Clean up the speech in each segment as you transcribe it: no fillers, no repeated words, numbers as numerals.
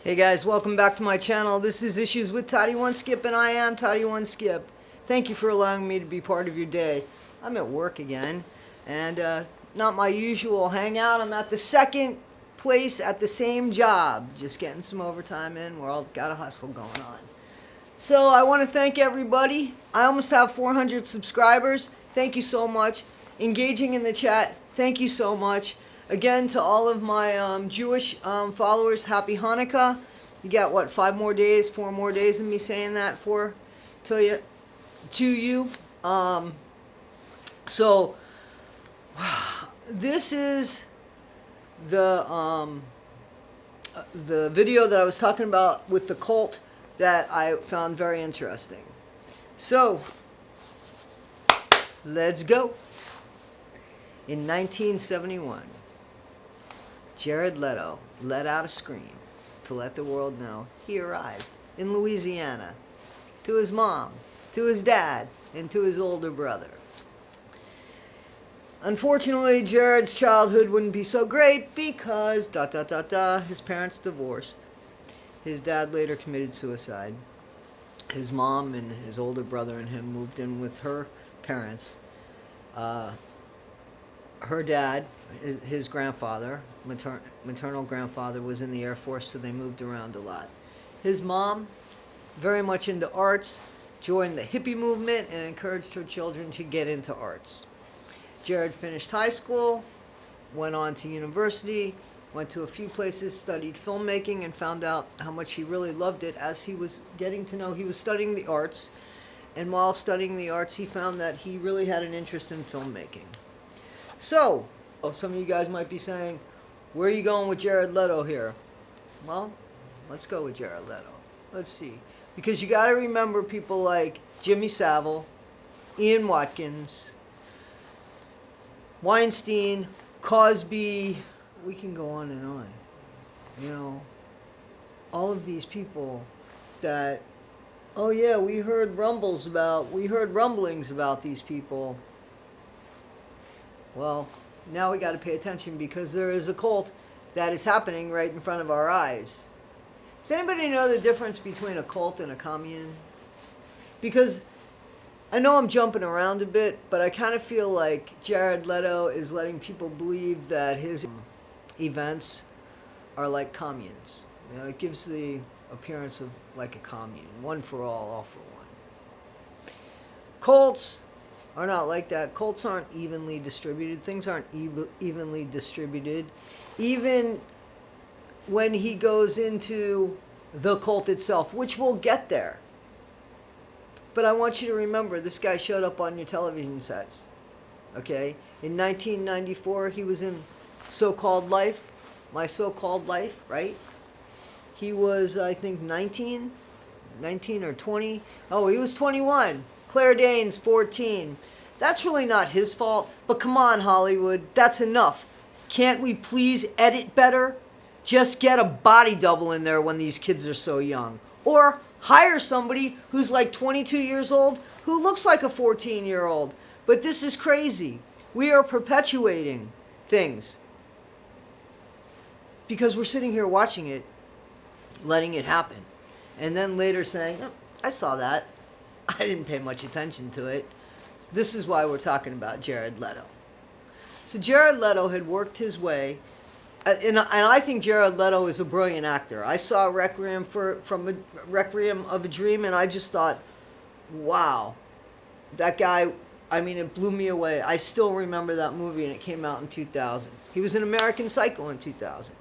Hey guys, welcome back to my channel. This is Issues with Toddy One Skip, and I am Toddy One Skip. Thank you for allowing me to be part of your day. I'm at work again, and not my usual hangout. I'm at the second place at the same job, just getting some overtime in. We're all got a hustle going on. So I want to thank everybody. I almost have 400 subscribers. Thank you so much. Engaging in the chat. Thank you so much. Again, to all of my Jewish followers, happy Hanukkah. You got what, 4 more days of me saying that to you. So this is the video that I was talking about with the cult that I found very interesting. So let's go. In 1971, Jared Leto let out a scream to let the world know he arrived in Louisiana to his mom, to his dad, and to his older brother. Unfortunately, Jared's childhood wouldn't be so great because his parents divorced. His dad later committed suicide. His mom and his older brother and him moved in with her parents. Her dad, his grandfather, maternal grandfather, was in the Air Force, so they moved around a lot. His mom, very much into arts, joined the hippie movement and encouraged her children to get into arts. Jared finished high school, went on to university, went to a few places, studied filmmaking, and found out how much he really loved it as he was getting to know. He was studying the arts, and while studying the arts, he found that he really had an interest in filmmaking. So, some of you guys might be saying, where are you going with Jared Leto here? Well, let's go with Jared Leto. Let's see. Because you got to remember people like Jimmy Savile, Ian Watkins, Weinstein, Cosby. We can go on and on. You know, all of these people that, oh yeah, we heard rumblings about these people. Well, now we got to pay attention because there is a cult that is happening right in front of our eyes. Does anybody know the difference between a cult and a commune? Because I know I'm jumping around a bit, but I kind of feel like Jared Leto is letting people believe that his events are like communes. You know, it gives the appearance of like a commune. One for all for one. Cults are not like that. Cults aren't evenly distributed. Things aren't evenly distributed. Even when he goes into the cult itself, which we'll get there. But I want you to remember, this guy showed up on your television sets. Okay? In 1994, he was in So-Called Life, My So-Called Life, right? He was, I think, 19 or 20. Oh, he was 21. Claire Danes, 14. That's really not his fault, but come on, Hollywood, that's enough. Can't we please edit better? Just get a body double in there when these kids are so young. Or hire somebody who's like 22 years old who looks like a 14-year-old. But this is crazy. We are perpetuating things because we're sitting here watching it, letting it happen, and then later saying, oh, I saw that. I didn't pay much attention to it. So this is why we're talking about Jared Leto. So Jared Leto had worked his way, and I think Jared Leto is a brilliant actor. I saw Requiem of a Dream, and I just thought, wow, that guy, I mean, it blew me away. I still remember that movie, and it came out in 2000. He was in American Psycho in 2000.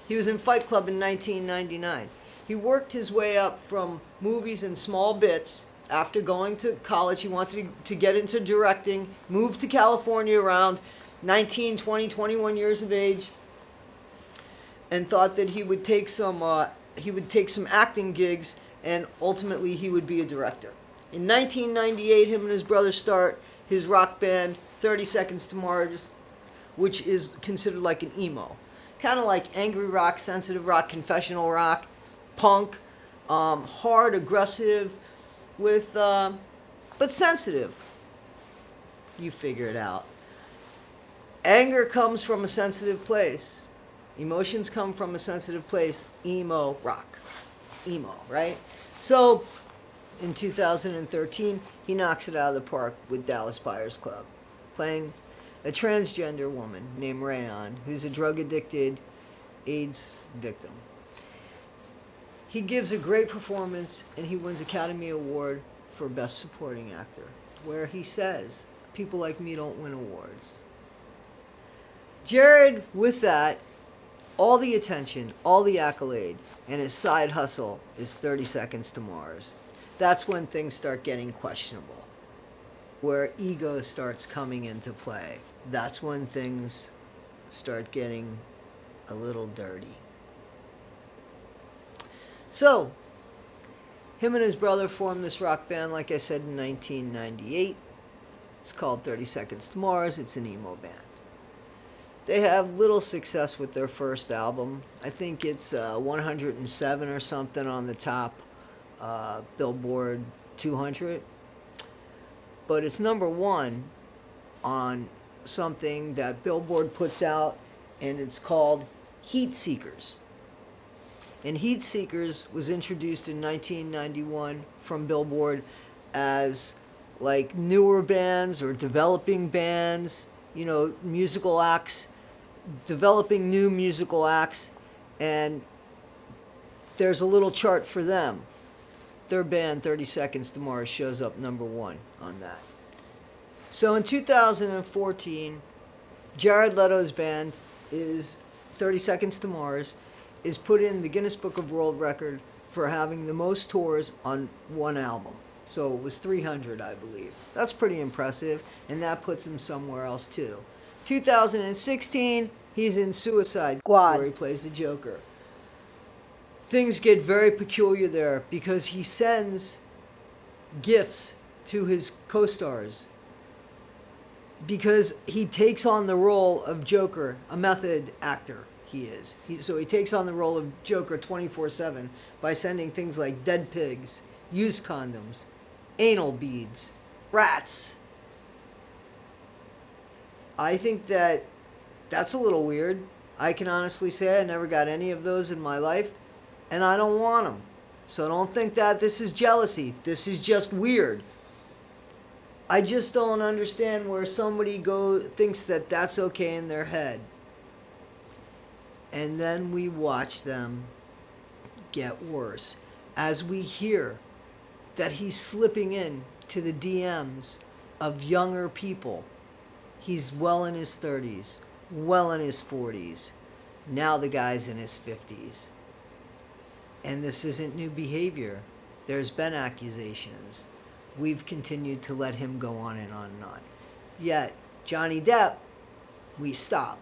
He was in Fight Club in 1999. He worked his way up from movies in small bits. After going to college, he wanted to get into directing, moved to California around 19, 20, 21 years of age, and thought that he would take some acting gigs, and ultimately he would be a director. In 1998, him and his brother start his rock band, 30 Seconds to Mars, which is considered like an emo. Kind of like angry rock, sensitive rock, confessional rock, punk, hard, aggressive, with but sensitive. You figure it out. Anger comes from a sensitive place. Emotions come from a sensitive place. Emo rock. Emo, right? So, in 2013, he knocks it out of the park with Dallas Buyers Club, playing a transgender woman named Rayon, who's a drug-addicted AIDS victim. He gives a great performance, and he wins Academy Award for Best Supporting Actor, where he says, people like me don't win awards. Jared, with that, all the attention, all the accolade, and his side hustle is 30 Seconds to Mars. That's when things start getting questionable, where ego starts coming into play. That's when things start getting a little dirty. So, him and his brother formed this rock band, like I said, in 1998. It's called 30 Seconds to Mars. It's an emo band. They have little success with their first album. I think it's 107 or something on the top Billboard 200. But it's number one on something that Billboard puts out, and it's called Heat Seekers. And Heat Seekers was introduced in 1991 from Billboard as like newer bands or developing bands, you know, musical acts, developing new musical acts, and there's a little chart for them. Their band, 30 Seconds to Mars, shows up number one on that. So in 2014, Jared Leto's band is 30 Seconds to Mars, is put in the Guinness Book of World Record for having the most tours on one album. So it was 300, I believe. That's pretty impressive, and that puts him somewhere else too. 2016, he's in Suicide Squad, where he plays the Joker. Things get very peculiar there because he sends gifts to his co-stars because he takes on the role of Joker, a method actor he is. So he takes on the role of Joker 24/7 by sending things like dead pigs, used condoms, anal beads, rats. I think that's a little weird. I can honestly say I never got any of those in my life, and I don't want them. So don't think that this is jealousy. This is just weird. I just don't understand where somebody thinks that that's okay in their head. And then we watch them get worse as we hear that he's slipping in to the DMs of younger people. He's well in his 30s, well in his 40s. Now the guy's in his 50s. And this isn't new behavior. There's been accusations. We've continued to let him go on and on and on. Yet, Johnny Depp, we stop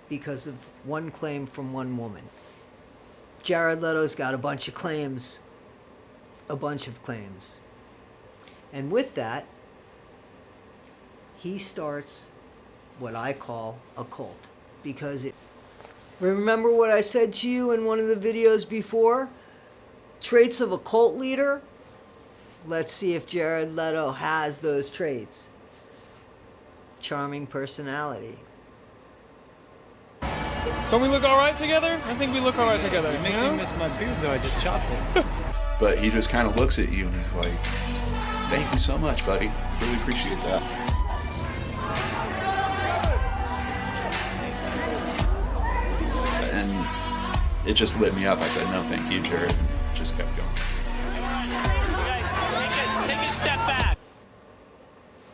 because of one claim from one woman. Jared Leto's got a bunch of claims. A bunch of claims. And with that, he starts what I call a cult. Because remember what I said to you in one of the videos before? Traits of a cult leader? Let's see if Jared Leto has those traits. Charming personality. Don't we look all right together? I think we look all right together. You make me miss my beard, though. I just chopped it. But he just kind of looks at you and he's like, thank you so much, buddy. Really appreciate that. And it just lit me up. I said, no, thank you, Jared. And just kept going. Take a step back.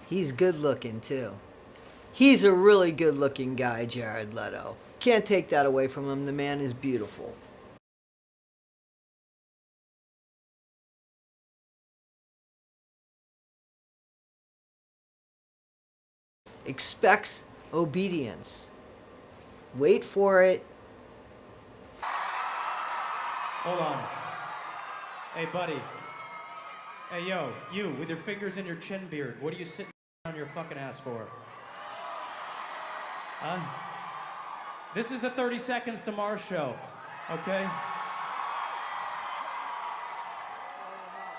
He's good looking too. He's a really good looking guy, Jared Leto. Can't take that away from him. The man is beautiful. Expects obedience. Wait for it. Hold on. Hey, buddy. Hey, yo, you, with your fingers in your chin beard, what are you sitting on your fucking ass for? Huh? This is the 30 Seconds to Mars show, okay?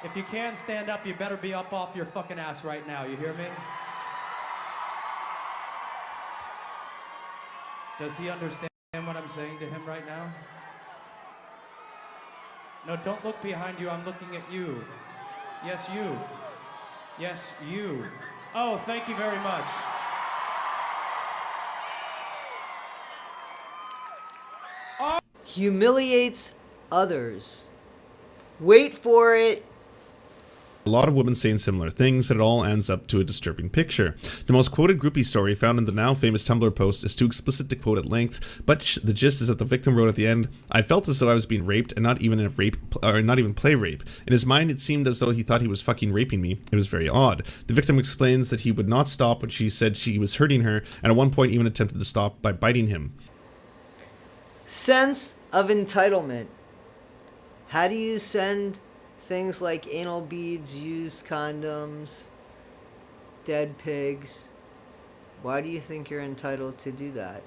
If you can stand up, you better be up off your fucking ass right now, you hear me? Does he understand? And what I'm saying to him right now? No, don't look behind you. I'm looking at you. Yes, you. Yes, you. Oh, thank you very much. Humiliates others. Wait for it. A lot of women saying similar things, and it all ends up to a disturbing picture. The most quoted groupie story found in the now famous Tumblr post is too explicit to quote at length, but the gist is that the victim wrote at the end, "I felt as though I was being raped, and not even play rape. In his mind, it seemed as though he thought he was fucking raping me. It was very odd." The victim explains that he would not stop when she said she was hurting her, and at one point even attempted to stop by biting him. Sense of entitlement. How do you send things like anal beads, used condoms, dead pigs? Why do you think you're entitled to do that?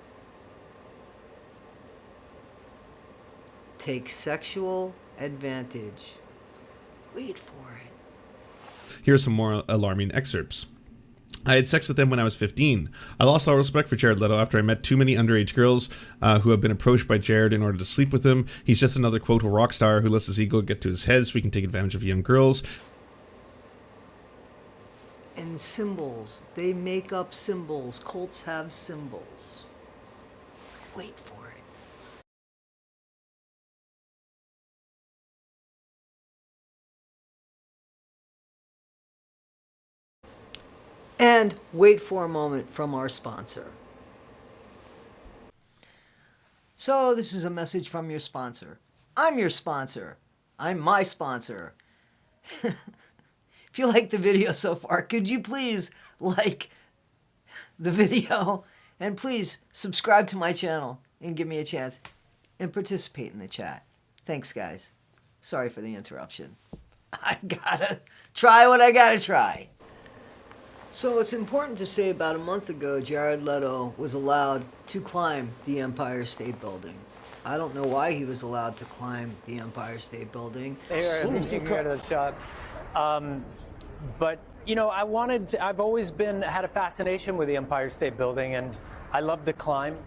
Take sexual advantage. Wait for it. Here are some more alarming excerpts. "I had sex with him when I was 15. I lost all respect for Jared Leto after I met too many underage girls who have been approached by Jared in order to sleep with him. He's just another, quote, rock star who lets his ego get to his head so he can take advantage of young girls." And symbols. They make up symbols. Cults have symbols. Wait for it. And wait for a moment from our sponsor. So this is a message from your sponsor. I'm your sponsor. I'm my sponsor. If you like the video so far, could you please like the video and please subscribe to my channel and give me a chance and participate in the chat. Thanks, guys. Sorry for the interruption. I gotta try what I gotta try. So it's important to say about a month ago, Jared Leto was allowed to climb the Empire State Building. I don't know why he was allowed to climb the Empire State Building. Here, you can go to the shot. But you know, I've always had a fascination with the Empire State Building, and I love to climb.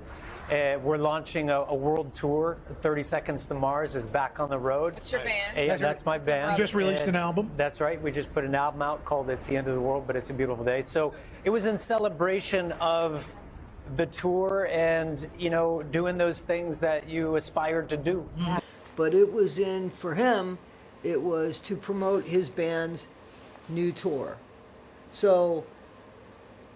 We're launching a world tour. 30 Seconds to Mars is back on the road. It's your band. That's my band. You just released an album? That's right. We just put an album out called It's the End of the World, but It's a Beautiful Day. So it was in celebration of the tour and, you know, doing those things that you aspired to do. But it was for him, it was to promote his band's new tour. So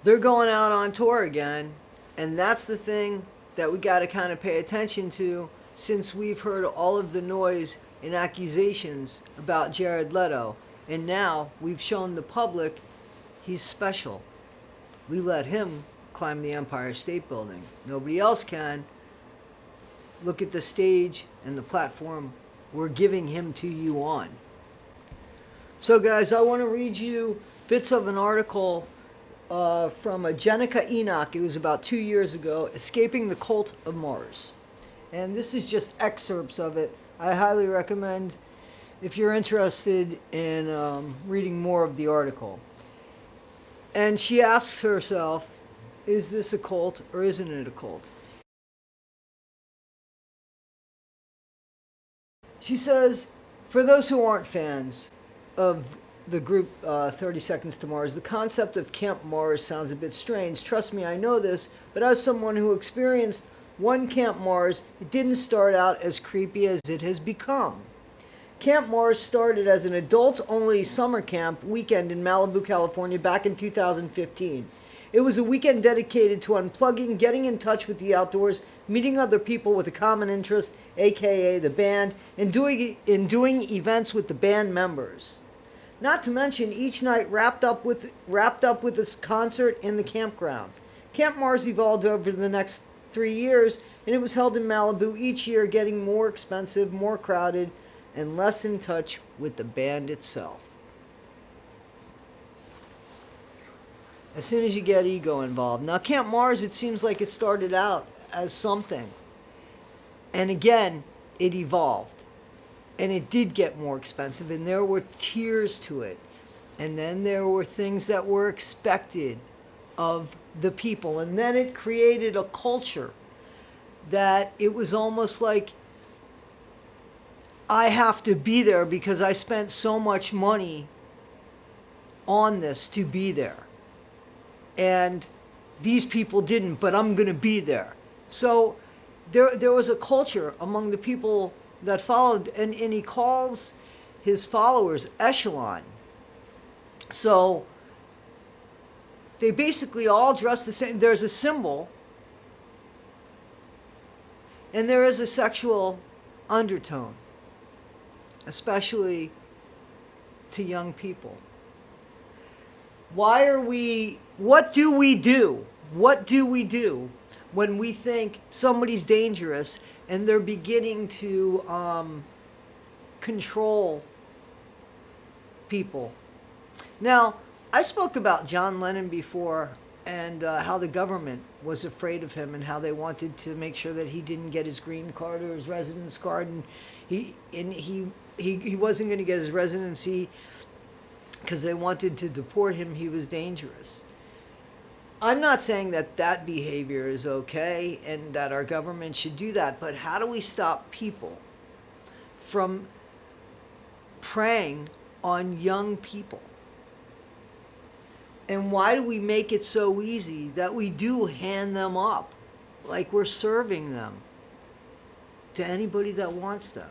they're going out on tour again, and that's the thing that we got to kind of pay attention to, since we've heard all of the noise and accusations about Jared Leto, and now we've shown the public he's special. We let him climb the Empire State Building. Nobody else can. Look at the stage and the platform we're giving him to you on. So guys, I want to read you bits of an article from Jenica Enoch. It was about 2 years ago, Escaping the Cult of Mars. And this is just excerpts of it. I highly recommend if you're interested in reading more of the article. And she asks herself, is this a cult or isn't it a cult? She says, for those who aren't fans of the group 30 Seconds to Mars, the concept of Camp Mars sounds a bit strange. Trust me, I know this, but as someone who experienced one Camp Mars, it didn't start out as creepy as it has become. Camp Mars started as an adults-only summer camp weekend in Malibu, California back in 2015. It was a weekend dedicated to unplugging, getting in touch with the outdoors, meeting other people with a common interest, aka the band, and doing events with the band members. Not to mention, each night wrapped up with this concert in the campground. Camp Mars evolved over the next 3 years, and it was held in Malibu each year, getting more expensive, more crowded, and less in touch with the band itself. As soon as you get ego involved. Now, Camp Mars, it seems like it started out as something. And again, it evolved. And it did get more expensive, and there were tiers to it. And then there were things that were expected of the people. And then it created a culture. that it was almost like I have to be there because I spent so much money on this to be there. And these people didn't, but I'm going to be there. So there was a culture among the people that followed, and he calls his followers echelon. So they basically all dress the same. There's a symbol, and there is a sexual undertone, especially to young people. What do we do? What do we do when we think somebody's dangerous and they're beginning to control people? Now, I spoke about John Lennon before, and how the government was afraid of him and how they wanted to make sure that he didn't get his green card or his residence card, and he wasn't going to get his residency because they wanted to deport him. He was dangerous. I'm not saying that that behavior is okay and that our government should do that, but how do we stop people from preying on young people? And why do we make it so easy that we do hand them up like we're serving them to anybody that wants them?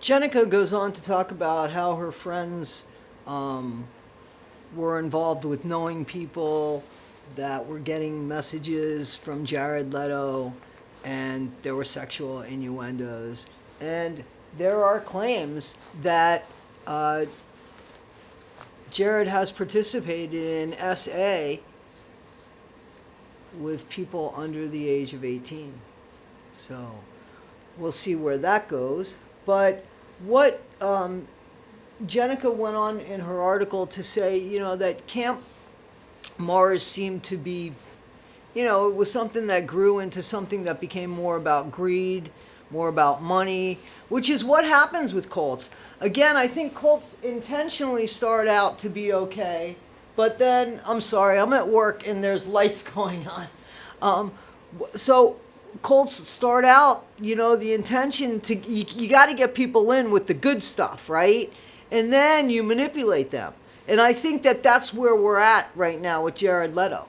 Jenica goes on to talk about how her friends were involved with knowing people that were getting messages from Jared Leto, and there were sexual innuendos. And there are claims that Jared has participated in SA with people under the age of 18. So we'll see where that goes. But what Jenica went on in her article to say, that Camp Mars seemed to be, it was something that grew into something that became more about greed, more about money, which is what happens with cults. Again, I think cults intentionally start out to be okay, but then, I'm sorry, I'm at work and there's lights going on. So cults start out, the intention to, you got to get people in with the good stuff, right? And then you manipulate them. And I think that that's where we're at right now with Jared Leto.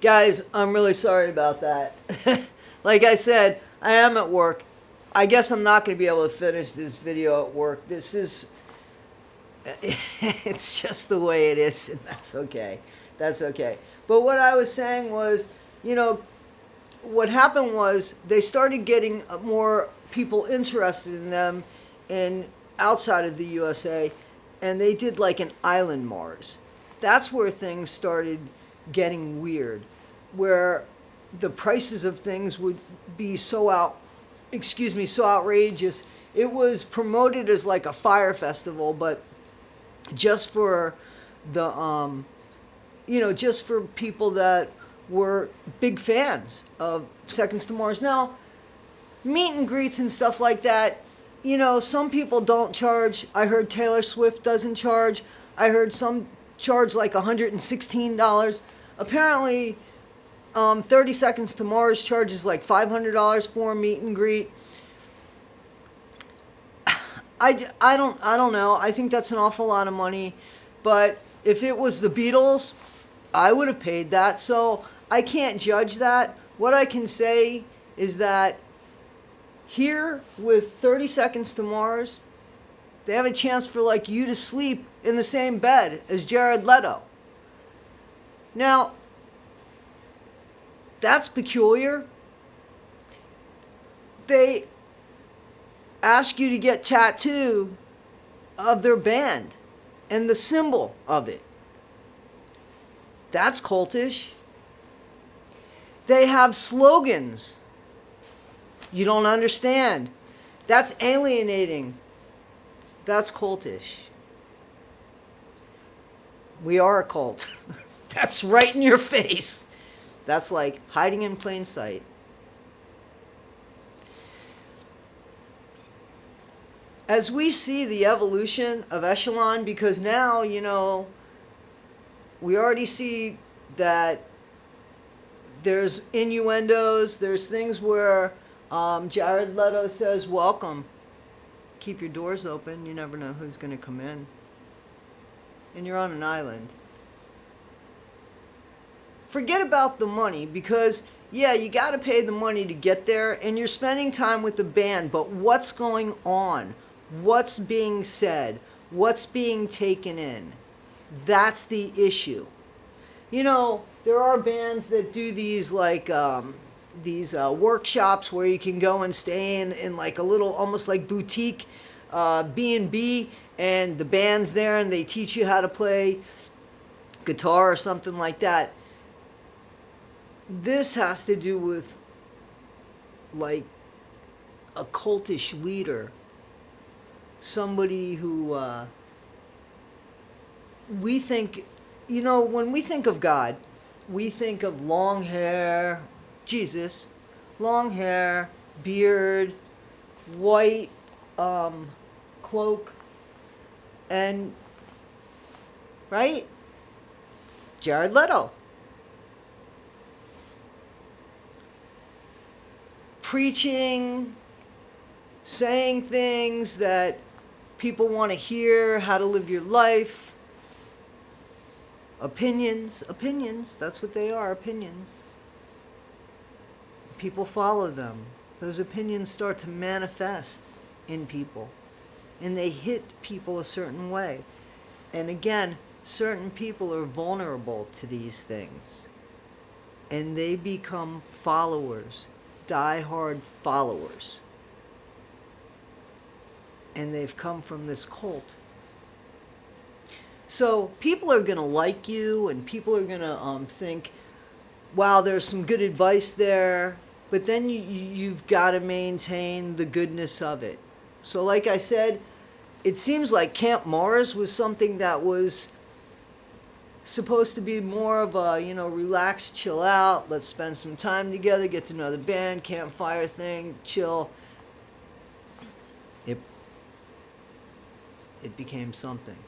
Guys, I'm really sorry about that. Like I said, I am at work. I guess I'm not going to be able to finish this video at work. It's just the way it is, and that's okay. That's okay. But what I was saying was, what happened was they started getting more people interested in them outside of the USA, and they did like an island Mars. That's where things started getting weird, where the prices of things would be so outrageous. It was promoted as like a fire festival, but just for the just for people that were big fans of Seconds to Mars. Now, meet and greets and stuff like that, some people don't charge. I heard Taylor Swift doesn't charge. I heard some charge like $116. Apparently, 30 Seconds to Mars charges like $500 for a meet and greet. I don't know. I think that's an awful lot of money. But if it was the Beatles, I would have paid that. So I can't judge that. What I can say is that here with 30 Seconds to Mars, they have a chance for like you to sleep in the same bed as Jared Leto. Now, that's peculiar. They ask you to get tattoo of their band and the symbol of it. That's cultish. They have slogans. You don't understand. That's alienating. That's cultish. We are a cult. That's right in your face. That's like hiding in plain sight. as we see the evolution of Echelon, because now, we already see that there's innuendos, there's things where Jared Leto says, welcome, keep your doors open, you never know who's going to come in. And you're on an island. Forget about the money, because yeah, you got to pay the money to get there, and you're spending time with the band, but what's going on? What's being said? What's being taken in? That's the issue. There are bands that do these workshops where you can go and stay in like a little, almost like boutique B&B, and the band's there and they teach you how to play guitar or something like that. This has to do with like a cultish leader, somebody who we think, when we think of God, we think of long hair, Jesus, long hair, beard, white cloak, and, right? Jared Leto. Preaching, saying things that people want to hear, how to live your life. Opinions, that's what they are, opinions. People follow them. Those opinions start to manifest in people, and they hit people a certain way. And again, certain people are vulnerable to these things, and they become followers, die-hard followers. And they've come from this cult. So people are going to like you, and people are going to think, wow, there's some good advice there. But then you've got to maintain the goodness of it. So like I said, it seems like Camp Mars was something that was supposed to be more of a, relax, chill out, let's spend some time together, get to know the band, campfire thing, chill. It became something.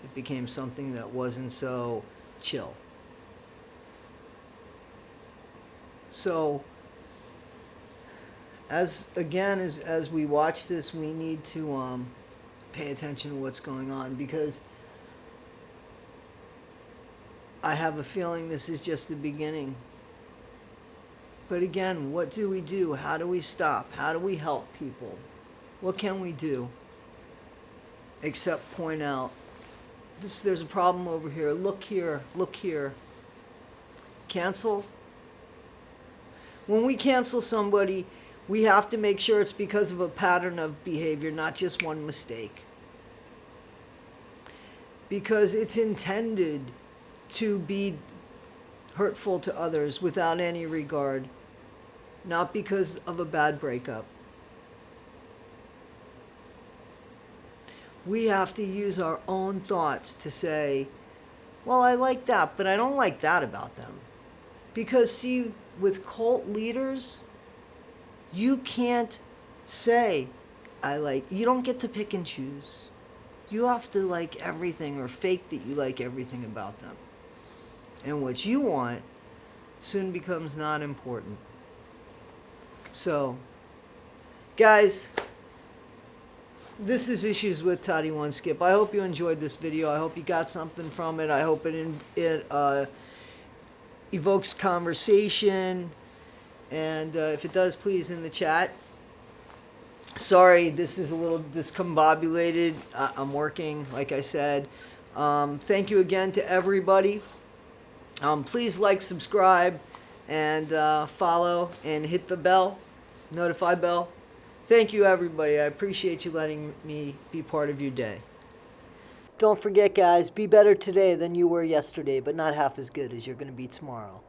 It became something that wasn't so chill. So, as we watch this, we need to pay attention to what's going on, because I have a feeling this is just the beginning. But again, what do we do? How do we stop? How do we help people? What can we do? Except point out, there's a problem over here. Look here. Look here. Cancel. When we cancel somebody, we have to make sure it's because of a pattern of behavior, not just one mistake. Because it's intended to be hurtful to others without any regard, not because of a bad breakup. We have to use our own thoughts to say, well, I like that, but I don't like that about them. Because see, with cult leaders, you can't say, you don't get to pick and choose. You have to like everything or fake that you like everything about them. And what you want soon becomes not important. So, guys, this is Issues with Toddy One Skip. I hope you enjoyed this video. I hope you got something from it. I hope it evokes conversation. And if it does, please in the chat. Sorry, this is a little discombobulated. I'm working, like I said. Thank you again to everybody. Please like, subscribe, and follow, and hit the bell, notify bell. Thank you, everybody. I appreciate you letting me be part of your day. Don't forget, guys, be better today than you were yesterday, but not half as good as you're going to be tomorrow.